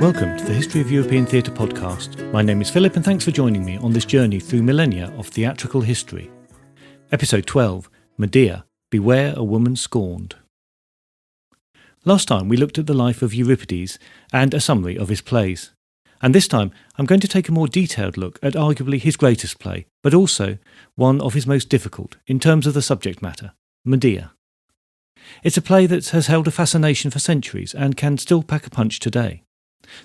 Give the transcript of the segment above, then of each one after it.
Welcome to the History of European Theatre podcast. My name is Philip and thanks for joining me on this journey through millennia of theatrical history. Episode 12, Medea, Beware a Woman Scorned. Last time we looked at the life of Euripides and a summary of his plays. And this time I'm going to take a more detailed look at arguably his greatest play, but also one of his most difficult in terms of the subject matter, Medea. It's a play that has held a fascination for centuries and can still pack a punch today.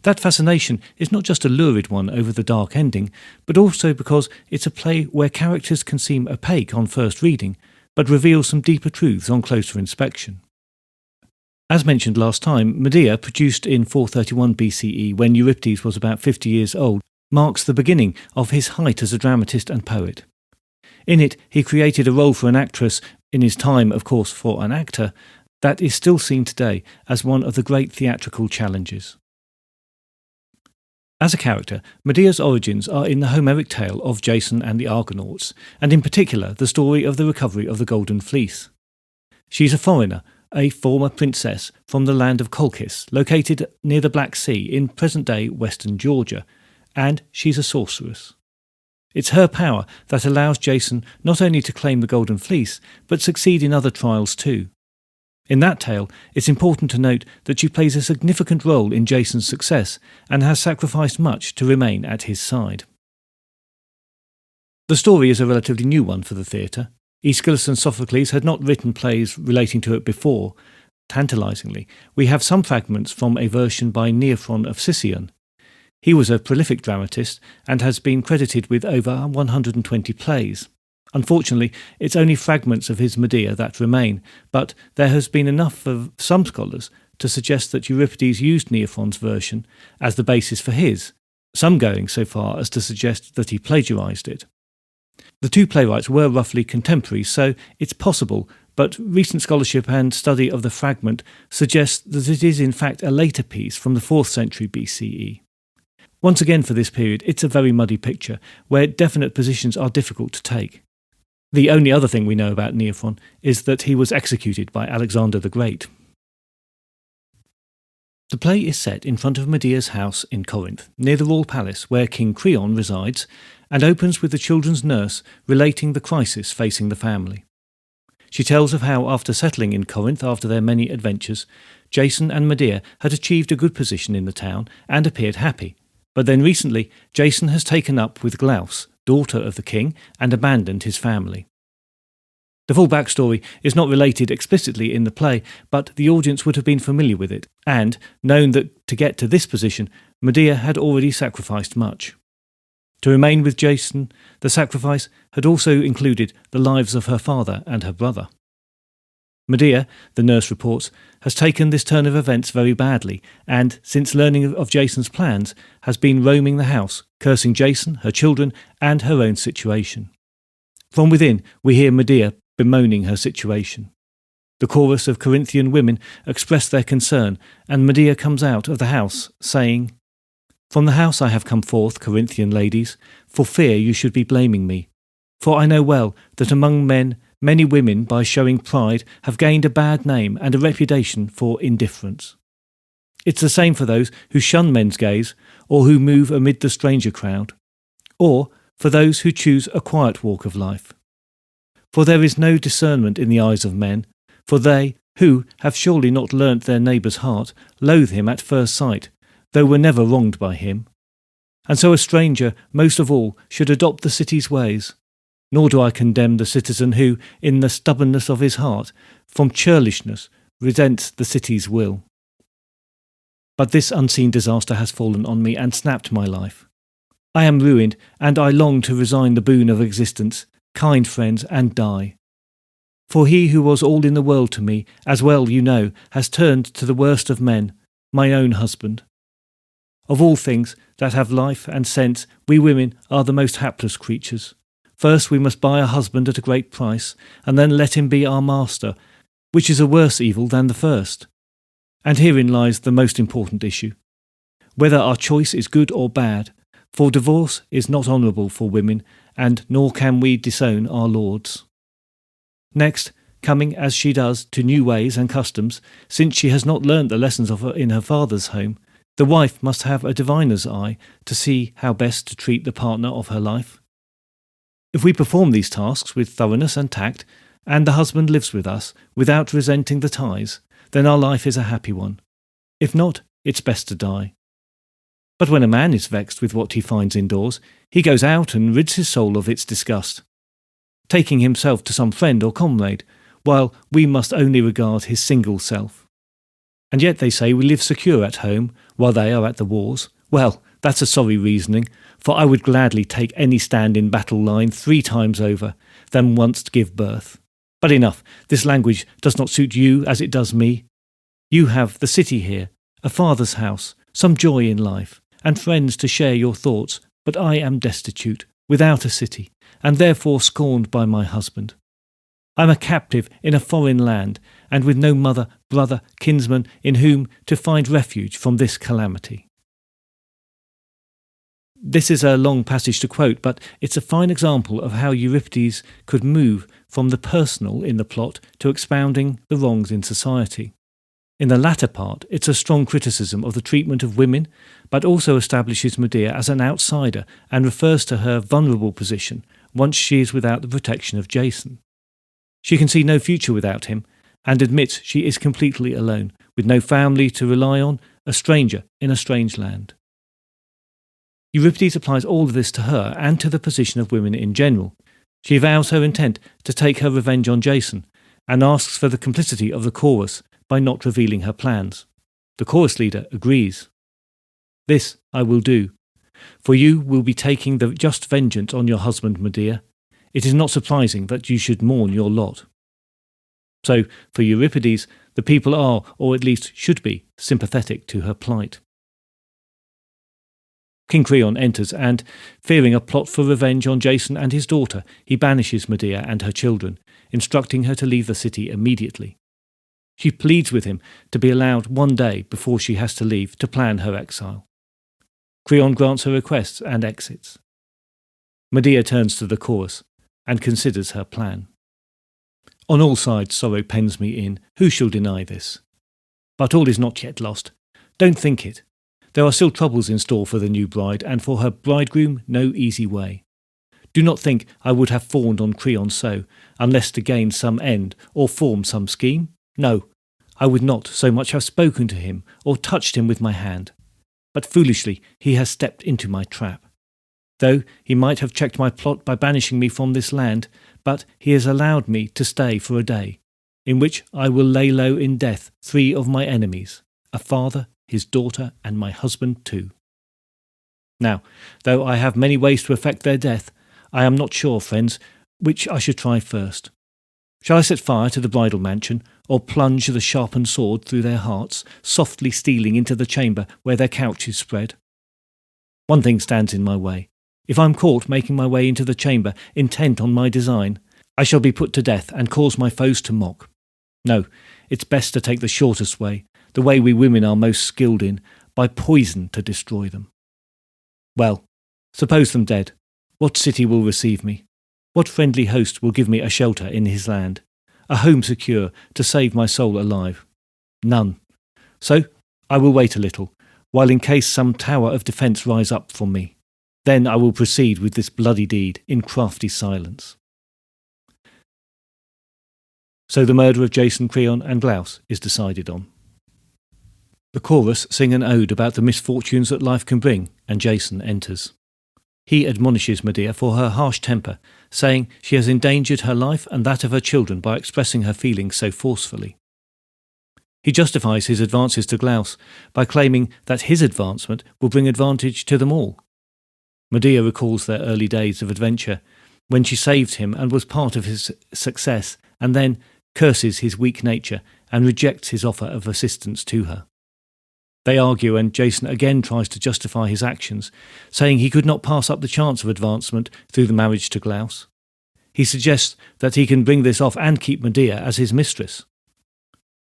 That fascination is not just a lurid one over the dark ending, but also because it's a play where characters can seem opaque on first reading, but reveal some deeper truths on closer inspection. As mentioned last time, Medea, produced in 431 BCE when Euripides was about 50 years old, marks the beginning of his height as a dramatist and poet. In it, he created a role for an actress, in his time, of course, for an actor, that is still seen today as one of the great theatrical challenges. As a character, Medea's origins are in the Homeric tale of Jason and the Argonauts, and in particular the story of the recovery of the Golden Fleece. She's a foreigner, a former princess from the land of Colchis, located near the Black Sea in present-day western Georgia, and she's a sorceress. It's her power that allows Jason not only to claim the Golden Fleece, but succeed in other trials too. In that tale, it's important to note that she plays a significant role in Jason's success and has sacrificed much to remain at his side. The story is a relatively new one for the theatre. Aeschylus and Sophocles had not written plays relating to it before. Tantalisingly, we have some fragments from a version by Neophron of Sicyon. He was a prolific dramatist and has been credited with over 120 plays. Unfortunately, it's only fragments of his Medea that remain, but there has been enough of some scholars to suggest that Euripides used Neophron's version as the basis for his, some going so far as to suggest that he plagiarised it. The two playwrights were roughly contemporaries, so it's possible, but recent scholarship and study of the fragment suggests that it is in fact a later piece from the 4th century BCE. Once again for this period, it's a very muddy picture, where definite positions are difficult to take. The only other thing we know about Neophron is that he was executed by Alexander the Great. The play is set in front of Medea's house in Corinth, near the royal palace where King Creon resides, and opens with the children's nurse relating the crisis facing the family. She tells of how, after settling in Corinth after their many adventures, Jason and Medea had achieved a good position in the town and appeared happy. But then recently, Jason has taken up with Glaus, daughter of the king, and abandoned his family. The full backstory is not related explicitly in the play, but the audience would have been familiar with it, and known that to get to this position, Medea had already sacrificed much. To remain with Jason, the sacrifice had also included the lives of her father and her brother. Medea, the nurse reports, has taken this turn of events very badly, and, since learning of Jason's plans, has been roaming the house, cursing Jason, her children, and her own situation. From within, we hear Medea bemoaning her situation. The chorus of Corinthian women express their concern, and Medea comes out of the house, saying, "From the house I have come forth, Corinthian ladies, for fear you should be blaming me. For I know well that among men many women, by showing pride, have gained a bad name and a reputation for indifference. It's the same for those who shun men's gaze, or who move amid the stranger crowd, or for those who choose a quiet walk of life. For there is no discernment in the eyes of men, for they, who have surely not learnt their neighbour's heart, loathe him at first sight, though were never wronged by him. And so a stranger, most of all, should adopt the city's ways. Nor do I condemn the citizen who, in the stubbornness of his heart, from churlishness, resents the city's will. But this unseen disaster has fallen on me and snapped my life. I am ruined, and I long to resign the boon of existence, kind friends, and die. For he who was all in the world to me, as well you know, has turned to the worst of men, my own husband. Of all things that have life and sense, we women are the most hapless creatures. First we must buy a husband at a great price, and then let him be our master, which is a worse evil than the first. And herein lies the most important issue, whether our choice is good or bad, for divorce is not honourable for women, and nor can we disown our lords. Next, coming as she does to new ways and customs, since she has not learnt the lessons of her in her father's home, The wife must have a diviner's eye to see how best to treat the partner of her life. If we perform these tasks with thoroughness and tact, and the husband lives with us without resenting the ties, then our life is a happy one. If not, it's best to die. But when a man is vexed with what he finds indoors, he goes out and rids his soul of its disgust, taking himself to some friend or comrade, while we must only regard his single self. And yet they say we live secure at home, while they are at the wars. Well, that's a sorry reasoning, for I would gladly take any stand in battle line 3 times over, than once give birth. But enough, this language does not suit you as it does me. You have the city here, a father's house, some joy in life, and friends to share your thoughts, but I am destitute, without a city, and therefore scorned by my husband. I am a captive in a foreign land, and with no mother, brother, kinsman in whom to find refuge from this calamity. This is a long passage to quote, but it's a fine example of how Euripides could move from the personal in the plot to expounding the wrongs in society. In the latter part, it's a strong criticism of the treatment of women, but also establishes Medea as an outsider and refers to her vulnerable position once she is without the protection of Jason. She can see no future without him, and admits she is completely alone, with no family to rely on, a stranger in a strange land. Euripides applies all of this to her and to the position of women in general. She vows her intent to take her revenge on Jason, and asks for the complicity of the chorus by not revealing her plans. The chorus leader agrees. This I will do, for you will be taking the just vengeance on your husband Medea. It is not surprising that you should mourn your lot. So, for Euripides, the people are, or at least should be, sympathetic to her plight. King Creon enters and, fearing a plot for revenge on Jason and his daughter, he banishes Medea and her children, instructing her to leave the city immediately. She pleads with him to be allowed 1 day before she has to leave to plan her exile. Creon grants her requests and exits. Medea turns to the chorus and considers her plan. On all sides sorrow pens me in, who shall deny this? But all is not yet lost. Don't think it. There are still troubles in store for the new bride, and for her bridegroom no easy way. Do not think I would have fawned on Creon so, unless to gain some end, or form some scheme. No, I would not so much have spoken to him, or touched him with my hand. But foolishly he has stepped into my trap. Though he might have checked my plot by banishing me from this land, but he has allowed me to stay for a day, in which I will lay low in death 3 of my enemies, a father, his daughter, and my husband too. Now, though I have many ways to effect their death, I am not sure, friends, which I should try first. Shall I set fire to the bridal mansion, or plunge the sharpened sword through their hearts, softly stealing into the chamber where their couch is spread? One thing stands in my way. If I am caught making my way into the chamber, intent on my design, I shall be put to death and cause my foes to mock. No, it's best to take the shortest way, the way we women are most skilled in, by poison to destroy them. Well, suppose them dead. What city will receive me? What friendly host will give me a shelter in his land, a home secure to save my soul alive? None. So I will wait a little, while in case some tower of defence rise up from me. Then I will proceed with this bloody deed in crafty silence. So the murder of Jason, Creon and Glaus is decided on. The chorus sing an ode about the misfortunes that life can bring, and Jason enters. He admonishes Medea for her harsh temper, saying she has endangered her life and that of her children by expressing her feelings so forcefully. He justifies his advances to Glaus by claiming that his advancement will bring advantage to them all. Medea recalls their early days of adventure, when she saved him and was part of his success, and then curses his weak nature and rejects his offer of assistance to her. They argue, and Jason again tries to justify his actions, saying he could not pass up the chance of advancement through the marriage to Glaus. He suggests that he can bring this off and keep Medea as his mistress.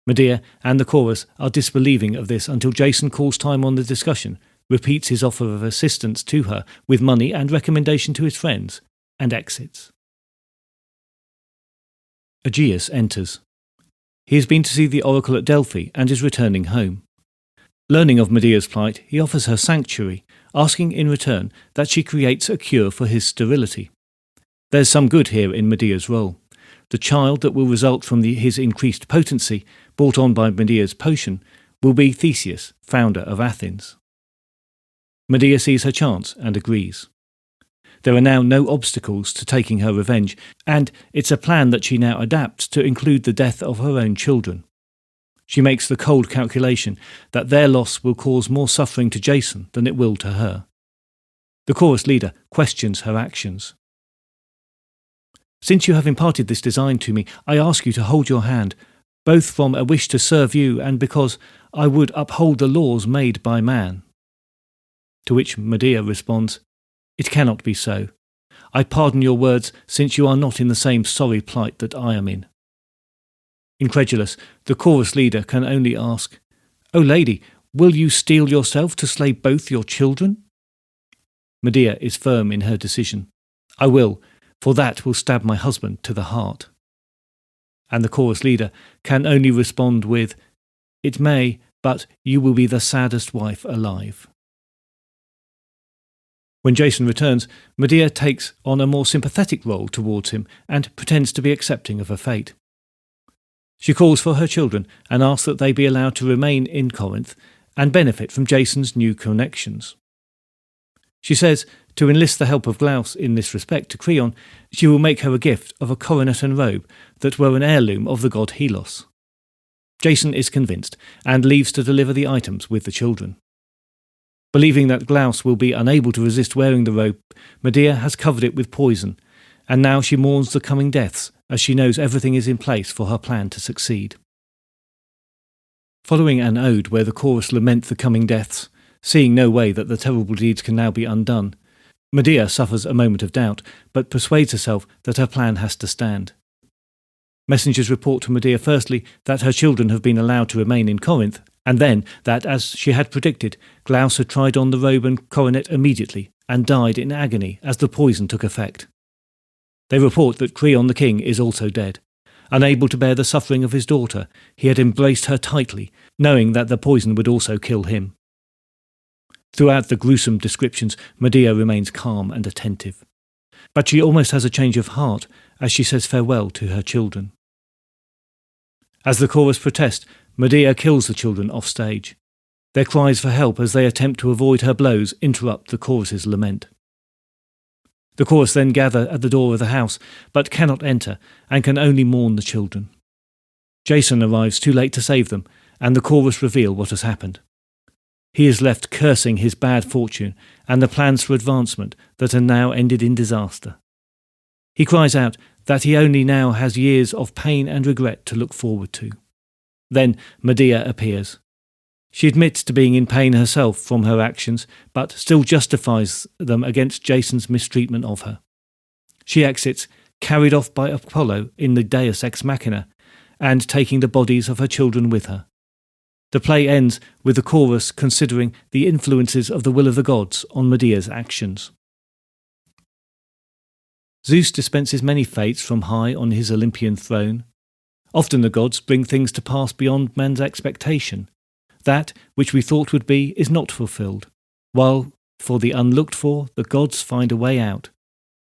Medea and the chorus are disbelieving of this until Jason calls time on the discussion, repeats his offer of assistance to her with money and recommendation to his friends, and exits. Aegeus enters. He has been to see the oracle at Delphi and is returning home. Learning of Medea's plight, he offers her sanctuary, asking in return that she creates a cure for his sterility. There's some good here in Medea's role. The child that will result from his increased potency, brought on by Medea's potion, will be Theseus, founder of Athens. Medea sees her chance and agrees. There are now no obstacles to taking her revenge, and it's a plan that she now adapts to include the death of her own children. She makes the cold calculation that their loss will cause more suffering to Jason than it will to her. The chorus leader questions her actions. "Since you have imparted this design to me, I ask you to hold your hand, both from a wish to serve you and because I would uphold the laws made by man." To which Medea responds, "It cannot be so. I pardon your words, since you are not in the same sorry plight that I am in." Incredulous, the chorus leader can only ask, "O lady, will you steel yourself to slay both your children?" Medea is firm in her decision. "I will, for that will stab my husband to the heart." And the chorus leader can only respond with, "It may, but you will be the saddest wife alive." When Jason returns, Medea takes on a more sympathetic role towards him and pretends to be accepting of her fate. She calls for her children and asks that they be allowed to remain in Corinth and benefit from Jason's new connections. She says to enlist the help of Glauce in this respect to Creon, she will make her a gift of a coronet and robe that were an heirloom of the god Helos. Jason is convinced and leaves to deliver the items with the children. Believing that Glauce will be unable to resist wearing the robe, Medea has covered it with poison, and now she mourns the coming deaths as she knows everything is in place for her plan to succeed. Following an ode where the chorus lament the coming deaths, seeing no way that the terrible deeds can now be undone, Medea suffers a moment of doubt, but persuades herself that her plan has to stand. Messengers report to Medea firstly that her children have been allowed to remain in Corinth, and then that, as she had predicted, Glauce had tried on the robe and coronet immediately and died in agony as the poison took effect. They report that Creon the king is also dead. Unable to bear the suffering of his daughter, he had embraced her tightly, knowing that the poison would also kill him. Throughout the gruesome descriptions, Medea remains calm and attentive. But she almost has a change of heart as she says farewell to her children. As the chorus protest, Medea kills the children off stage. Their cries for help as they attempt to avoid her blows interrupt the chorus's lament. The chorus then gather at the door of the house, but cannot enter and can only mourn the children. Jason arrives too late to save them, and the chorus reveal what has happened. He is left cursing his bad fortune and the plans for advancement that are now ended in disaster. He cries out that he only now has years of pain and regret to look forward to. Then Medea appears. She admits to being in pain herself from her actions, but still justifies them against Jason's mistreatment of her. She exits, carried off by Apollo in the Deus Ex Machina, and taking the bodies of her children with her. The play ends with the chorus considering the influences of the will of the gods on Medea's actions. Zeus dispenses many fates from high on his Olympian throne. Often the gods bring things to pass beyond man's expectation. That which we thought would be is not fulfilled, while for the unlooked for the gods find a way out.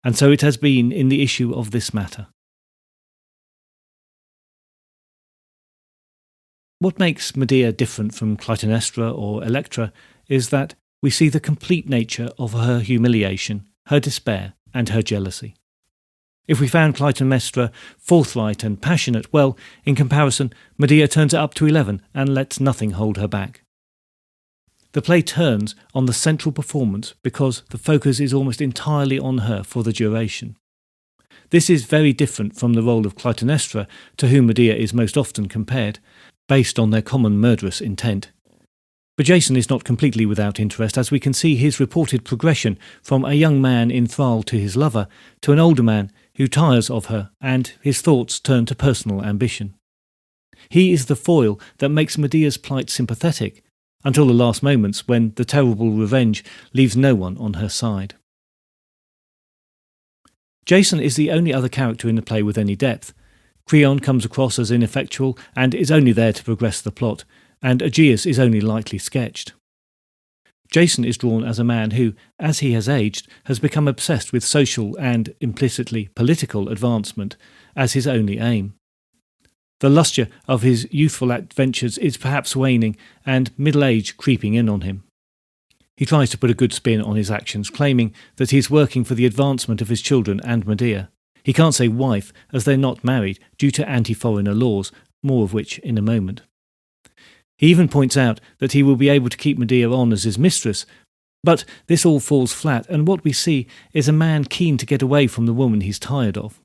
And so it has been in the issue of this matter. What makes Medea different from Clytemnestra or Electra is that we see the complete nature of her humiliation, her despair, and her jealousy. If we found Clytemnestra forthright and passionate, well, in comparison, Medea turns it up to 11 and lets nothing hold her back. The play turns on the central performance because the focus is almost entirely on her for the duration. This is very different from the role of Clytemnestra, to whom Medea is most often compared, based on their common murderous intent. But Jason is not completely without interest, as we can see his reported progression from a young man in thrall to his lover to an older man who tires of her, and his thoughts turn to personal ambition. He is the foil that makes Medea's plight sympathetic, until the last moments when the terrible revenge leaves no one on her side. Jason is the only other character in the play with any depth. Creon comes across as ineffectual and is only there to progress the plot, and Aegeus is only lightly sketched. Jason is drawn as a man who, as he has aged, has become obsessed with social and, implicitly, political advancement as his only aim. The lustre of his youthful adventures is perhaps waning, and middle age creeping in on him. He tries to put a good spin on his actions, claiming that he is working for the advancement of his children and Medea. He can't say wife, as they're not married, due to anti-foreigner laws, more of which in a moment. He even points out that he will be able to keep Medea on as his mistress, but this all falls flat, and what we see is a man keen to get away from the woman he's tired of.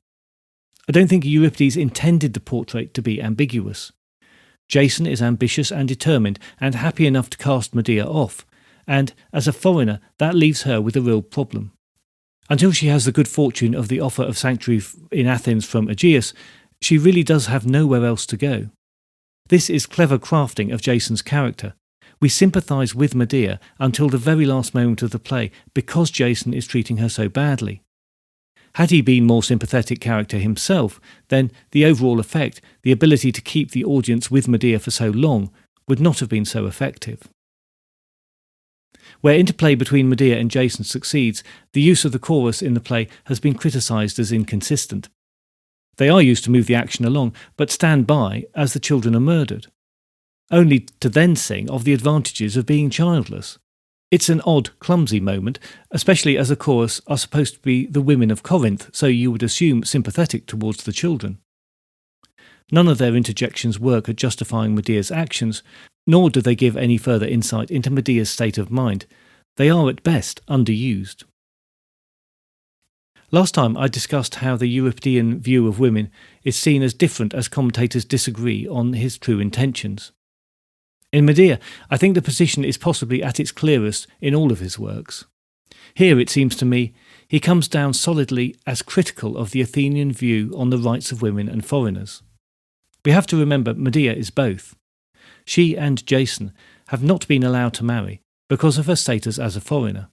I don't think Euripides intended the portrait to be ambiguous. Jason is ambitious and determined, and happy enough to cast Medea off, and as a foreigner that leaves her with a real problem. Until she has the good fortune of the offer of sanctuary in Athens from Aegeus, she really does have nowhere else to go. This is clever crafting of Jason's character. We sympathise with Medea until the very last moment of the play because Jason is treating her so badly. Had he been more sympathetic character himself, then the overall effect, the ability to keep the audience with Medea for so long, would not have been so effective. Where interplay between Medea and Jason succeeds, the use of the chorus in the play has been criticised as inconsistent. They are used to move the action along, but stand by as the children are murdered, only to then sing of the advantages of being childless. It's an odd, clumsy moment, especially as the chorus are supposed to be the women of Corinth, so you would assume sympathetic towards the children. None of their interjections work at justifying Medea's actions, nor do they give any further insight into Medea's state of mind. They are at best underused. Last time I discussed how the Euripidean view of women is seen as different as commentators disagree on his true intentions. In Medea, I think the position is possibly at its clearest in all of his works. Here, it seems to me, he comes down solidly as critical of the Athenian view on the rights of women and foreigners. We have to remember Medea is both. She and Jason have not been allowed to marry because of her status as a foreigner.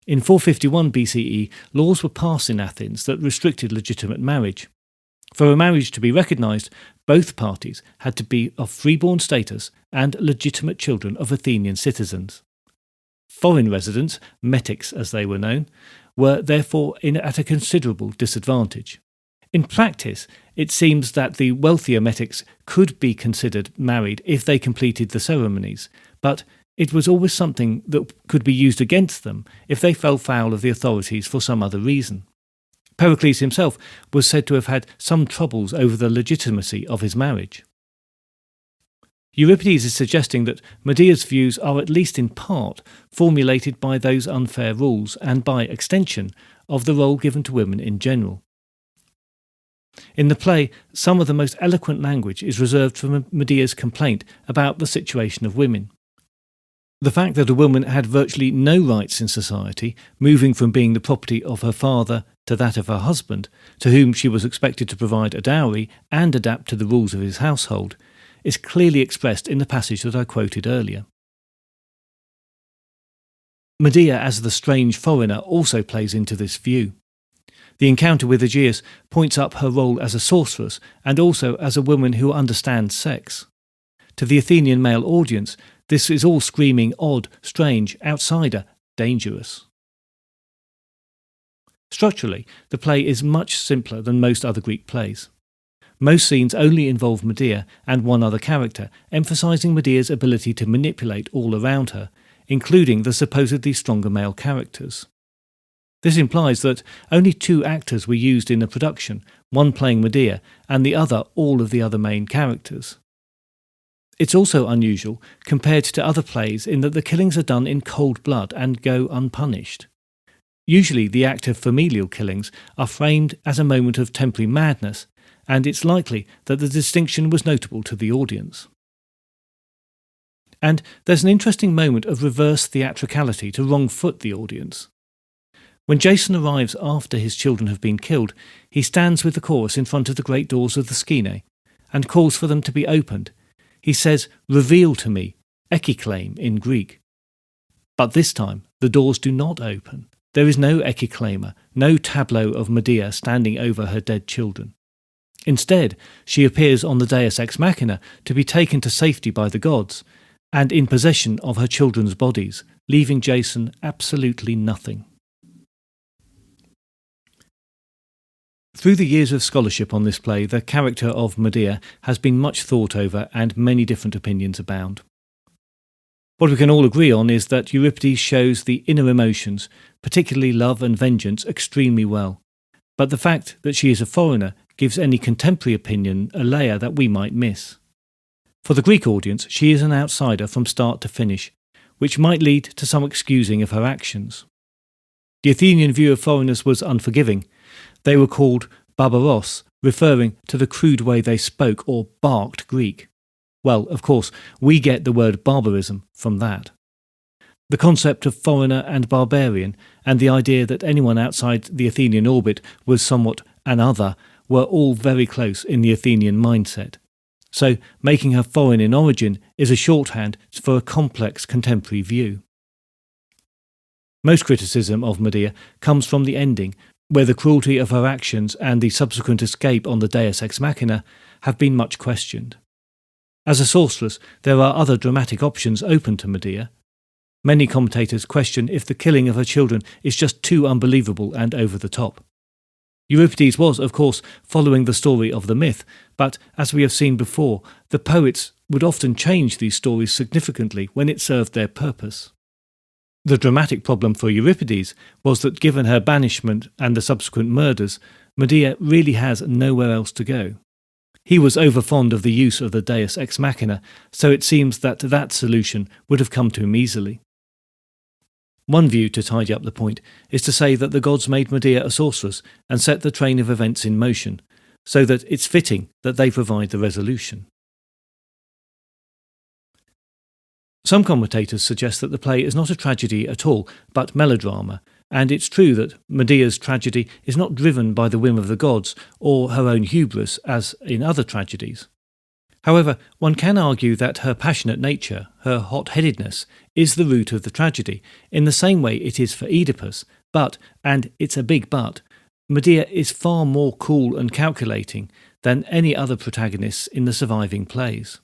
In 451 BCE, laws were passed in Athens that restricted legitimate marriage. For a marriage to be recognised, both parties had to be of freeborn status and legitimate children of Athenian citizens. Foreign residents, metics as they were known, were therefore at a considerable disadvantage. In practice, it seems that the wealthier metics could be considered married if they completed the ceremonies, but it was always something that could be used against them if they fell foul of the authorities for some other reason. Pericles himself was said to have had some troubles over the legitimacy of his marriage. Euripides is suggesting that Medea's views are at least in part formulated by those unfair rules and by extension of the role given to women in general. In the play, some of the most eloquent language is reserved for Medea's complaint about the situation of women. The fact that a woman had virtually no rights in society, moving from being the property of her father to that of her husband, to whom she was expected to provide a dowry and adapt to the rules of his household, is clearly expressed in the passage that I quoted earlier. Medea as the strange foreigner also plays into this view. The encounter with Aegeus points up her role as a sorceress and also as a woman who understands sex. To the Athenian male audience, this is all screaming odd, strange, outsider, dangerous. Structurally, the play is much simpler than most other Greek plays. Most scenes only involve Medea and one other character, emphasising Medea's ability to manipulate all around her, including the supposedly stronger male characters. This implies that only 2 actors were used in the production, one playing Medea and the other all of the other main characters. It's also unusual compared to other plays in that the killings are done in cold blood and go unpunished. Usually the act of familial killings are framed as a moment of temporary madness, and it's likely that the distinction was notable to the audience. And there's an interesting moment of reverse theatricality to wrong-foot the audience. When Jason arrives after his children have been killed, he stands with the chorus in front of the great doors of the skene and calls for them to be opened. He says, "Reveal to me," ekiclaim in Greek. But this time, the doors do not open. There is no ekiclaimer, no tableau of Medea standing over her dead children. Instead, she appears on the Deus ex machina to be taken to safety by the gods, and in possession of her children's bodies, leaving Jason absolutely nothing. Through the years of scholarship on this play, the character of Medea has been much thought over and many different opinions abound. What we can all agree on is that Euripides shows the inner emotions, particularly love and vengeance, extremely well. But the fact that she is a foreigner gives any contemporary opinion a layer that we might miss. For the Greek audience, she is an outsider from start to finish, which might lead to some excusing of her actions. The Athenian view of foreigners was unforgiving. They were called barbaros, referring to the crude way they spoke or barked Greek. Well, of course, we get the word barbarism from that. The concept of foreigner and barbarian, and the idea that anyone outside the Athenian orbit was somewhat an other, were all very close in the Athenian mindset. So, making her foreign in origin is a shorthand for a complex contemporary view. Most criticism of Medea comes from the ending, where the cruelty of her actions and the subsequent escape on the Deus Ex Machina have been much questioned. As a sorceress, there are other dramatic options open to Medea. Many commentators question if the killing of her children is just too unbelievable and over the top. Euripides was, of course, following the story of the myth, but as we have seen before, the poets would often change these stories significantly when it served their purpose. The dramatic problem for Euripides was that given her banishment and the subsequent murders, Medea really has nowhere else to go. He was overfond of the use of the Deus Ex Machina, so it seems that that solution would have come to him easily. One view to tidy up the point is to say that the gods made Medea a sorceress and set the train of events in motion, so that it's fitting that they provide the resolution. Some commentators suggest that the play is not a tragedy at all, but melodrama, and it's true that Medea's tragedy is not driven by the whim of the gods or her own hubris as in other tragedies. However, one can argue that her passionate nature, her hot-headedness, is the root of the tragedy, in the same way it is for Oedipus, but, and it's a big but, Medea is far more cool and calculating than any other protagonists in the surviving plays.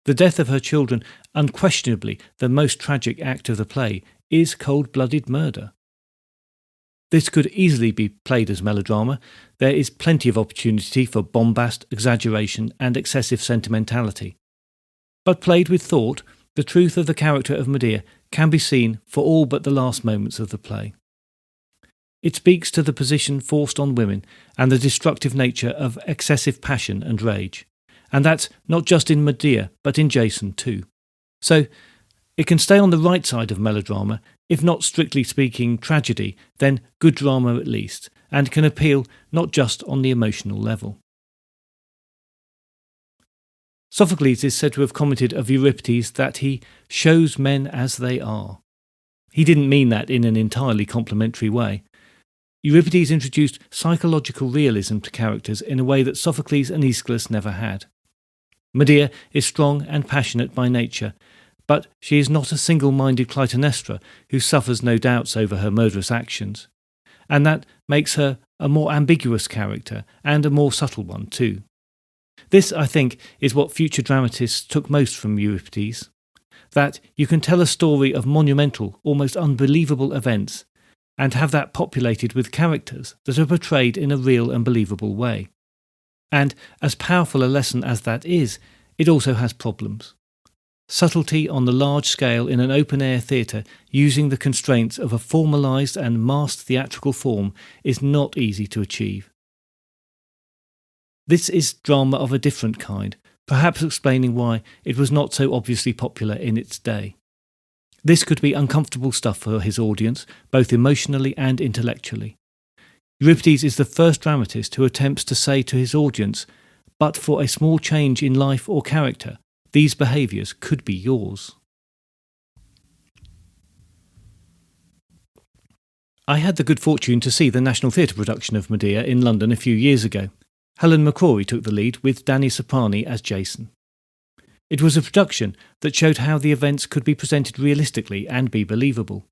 The death of her children, unquestionably the most tragic act of the play, is cold-blooded murder. This could easily be played as melodrama. There is plenty of opportunity for bombast, exaggeration, and excessive sentimentality. But played with thought, the truth of the character of Medea can be seen for all but the last moments of the play. It speaks to the position forced on women and the destructive nature of excessive passion and rage. And that's not just in Medea, but in Jason too. So, it can stay on the right side of melodrama, if not strictly speaking tragedy, then good drama at least, and can appeal not just on the emotional level. Sophocles is said to have commented of Euripides that he shows men as they are. He didn't mean that in an entirely complimentary way. Euripides introduced psychological realism to characters in a way that Sophocles and Aeschylus never had. Medea is strong and passionate by nature, but she is not a single-minded Clytemnestra who suffers no doubts over her murderous actions, and that makes her a more ambiguous character and a more subtle one too. This, I think, is what future dramatists took most from Euripides, that you can tell a story of monumental, almost unbelievable events, and have that populated with characters that are portrayed in a real and believable way. And as powerful a lesson as that is, it also has problems. Subtlety on the large scale in an open-air theatre using the constraints of a formalised and masked theatrical form is not easy to achieve. This is drama of a different kind, perhaps explaining why it was not so obviously popular in its day. This could be uncomfortable stuff for his audience, both emotionally and intellectually. Euripides is the first dramatist who attempts to say to his audience, but for a small change in life or character, these behaviours could be yours. I had the good fortune to see the National Theatre production of Medea in London a few years ago. Helen McCrory took the lead with Danny Soprani as Jason. It was a production that showed how the events could be presented realistically and be believable.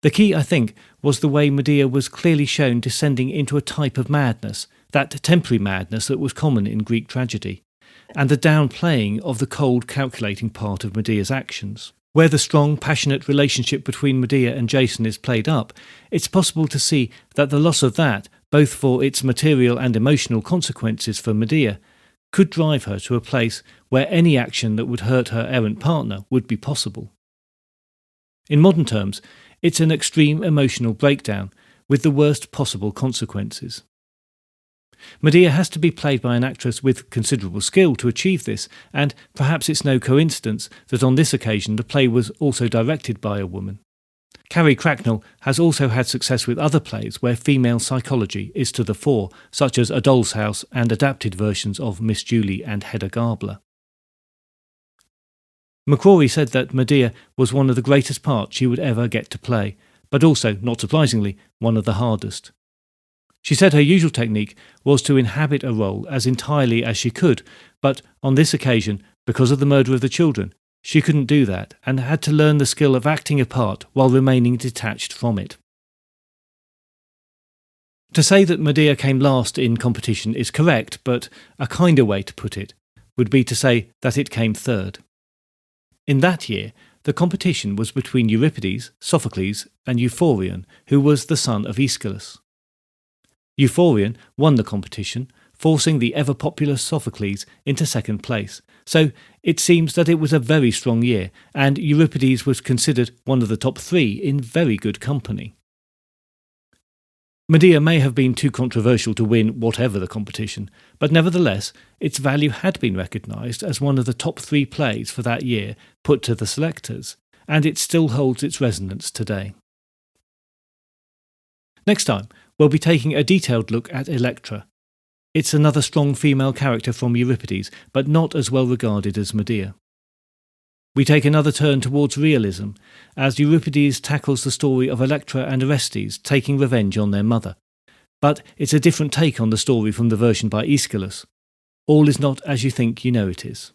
The key, I think, was the way Medea was clearly shown descending into a type of madness, that temporary madness that was common in Greek tragedy, and the downplaying of the cold, calculating part of Medea's actions. Where the strong, passionate relationship between Medea and Jason is played up, it's possible to see that the loss of that, both for its material and emotional consequences for Medea, could drive her to a place where any action that would hurt her errant partner would be possible. In modern terms, it's an extreme emotional breakdown with the worst possible consequences. Medea has to be played by an actress with considerable skill to achieve this, and perhaps it's no coincidence that on this occasion the play was also directed by a woman. Carrie Cracknell has also had success with other plays where female psychology is to the fore, such as A Doll's House and adapted versions of Miss Julie and Hedda Gabler. McCrory said that Medea was one of the greatest parts she would ever get to play, but also, not surprisingly, one of the hardest. She said her usual technique was to inhabit a role as entirely as she could, but on this occasion, because of the murder of the children, she couldn't do that and had to learn the skill of acting a part while remaining detached from it. To say that Medea came last in competition is correct, but a kinder way to put it would be to say that it came third. In that year, the competition was between Euripides, Sophocles, and Euphorion, who was the son of Aeschylus. Euphorion won the competition, forcing the ever-popular Sophocles into second place, so it seems that it was a very strong year, and Euripides was considered one of the top three in very good company. Medea may have been too controversial to win whatever the competition, but nevertheless, its value had been recognised as one of the top three plays for that year put to the selectors, and it still holds its resonance today. Next time, we'll be taking a detailed look at Electra. It's another strong female character from Euripides, but not as well regarded as Medea. We take another turn towards realism, as Euripides tackles the story of Electra and Orestes taking revenge on their mother. But it's a different take on the story from the version by Aeschylus. All is not as you think you know it is.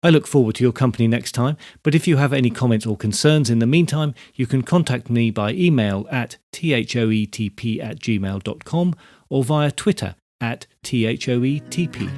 I look forward to your company next time, but if you have any comments or concerns in the meantime, you can contact me by email at thoetp@gmail.com or via Twitter @thoetp.